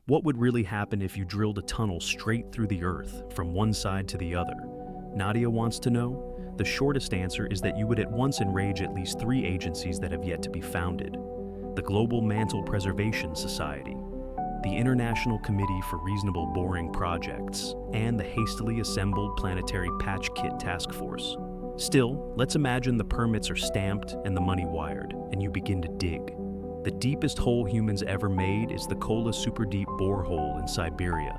What would really happen if you drilled a tunnel straight through the Earth from one side to the other? Nadia wants to know. The shortest answer is that you would at once enrage at least 3 agencies that have yet to be founded: the Global Mantle Preservation Society, the International Committee for Reasonable Boring Projects, and the hastily assembled Planetary Patch Kit Task Force. Still, let's imagine the permits are stamped and the money wired, and you begin to dig. The deepest hole humans ever made is the Kola Super Deep Borehole in Siberia,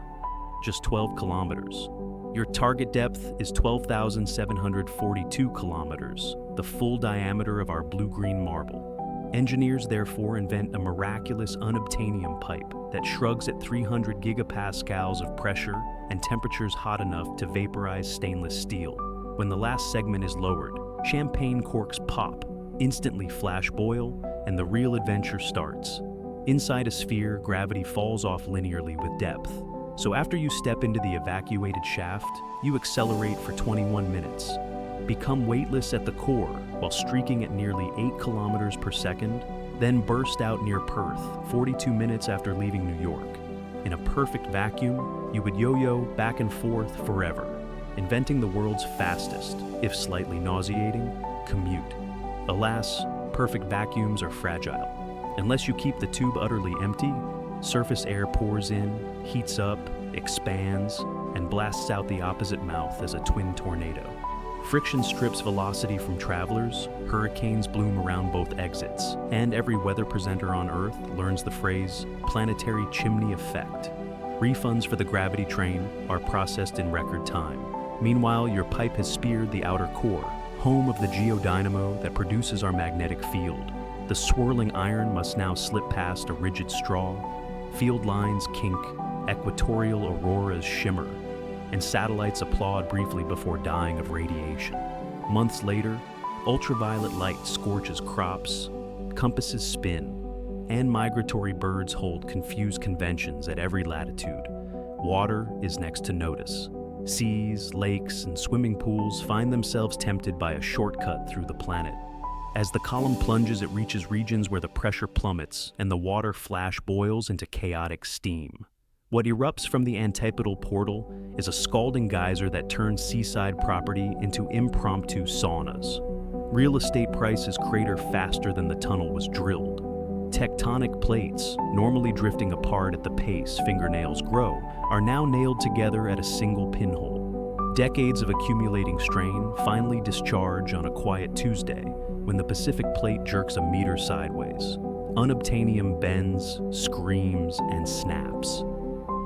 just 12 kilometers. Your target depth is 12,742 kilometers, the full diameter of our blue-green marble. Engineers therefore invent a miraculous unobtainium pipe that shrugs at 300 gigapascals of pressure and temperatures hot enough to vaporize stainless steel. When the last segment is lowered, champagne corks pop, instantly flash boil, and the real adventure starts. Inside a sphere, gravity falls off linearly with depth. So after you step into the evacuated shaft, you accelerate for 21 minutes, become weightless at the core while streaking at nearly 8 kilometers per second, then burst out near Perth 42 minutes after leaving New York. In a perfect vacuum, you would yo-yo back and forth forever, inventing the world's fastest, if slightly nauseating, commute. Alas, perfect vacuums are fragile. Unless you keep the tube utterly empty, surface air pours in, heats up, expands, and blasts out the opposite mouth as a twin tornado. Friction strips velocity from travelers, hurricanes bloom around both exits, and every weather presenter on Earth learns the phrase planetary chimney effect. Refunds for the gravity train are processed in record time. Meanwhile, your pipe has speared the outer core, home of the geodynamo that produces our magnetic field. The swirling iron must now slip past a rigid straw. Field lines kink, equatorial auroras shimmer, and satellites applaud briefly before dying of radiation. Months later, ultraviolet light scorches crops, compasses spin, and migratory birds hold confused conventions at every latitude. Water is next to notice. Seas, lakes, and swimming pools find themselves tempted by a shortcut through the planet. As the column plunges, it reaches regions where the pressure plummets and the water flash boils into chaotic steam. What erupts from the antipodal portal is a scalding geyser that turns seaside property into impromptu saunas. Real estate prices crater faster than the tunnel was drilled. Tectonic plates, normally drifting apart at the pace fingernails grow, are now nailed together at a single pinhole. Decades of accumulating strain finally discharge on a quiet Tuesday when the Pacific plate jerks a meter sideways. Unobtainium bends, screams, and snaps.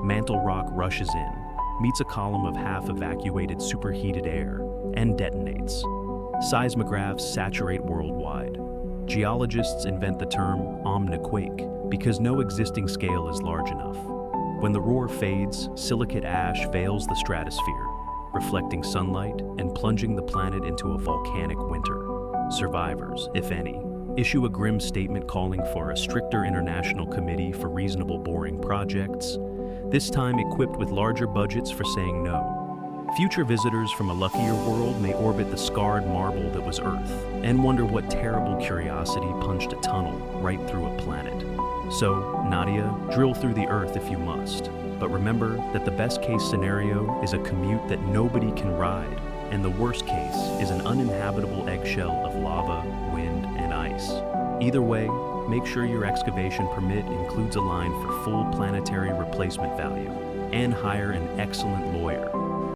Mantle rock rushes in, meets a column of half-evacuated superheated air, and detonates. Seismographs saturate worldwide. Geologists invent the term omniquake because no existing scale is large enough. When the roar fades, silicate ash veils the stratosphere, reflecting sunlight and plunging the planet into a volcanic winter. Survivors, if any, issue a grim statement calling for a stricter international committee for reasonable boring projects, this time equipped with larger budgets for saying no. Future visitors from a luckier world may orbit the scarred marble that was Earth and wonder what terrible curiosity punched a tunnel right through a planet. So, Nadia, drill through the Earth if you must, but remember that the best-case scenario is a commute that nobody can ride, and the worst case is an uninhabitable eggshell of lava, wind, and ice. Either way, make sure your excavation permit includes a line for full planetary replacement value, and hire an excellent lawyer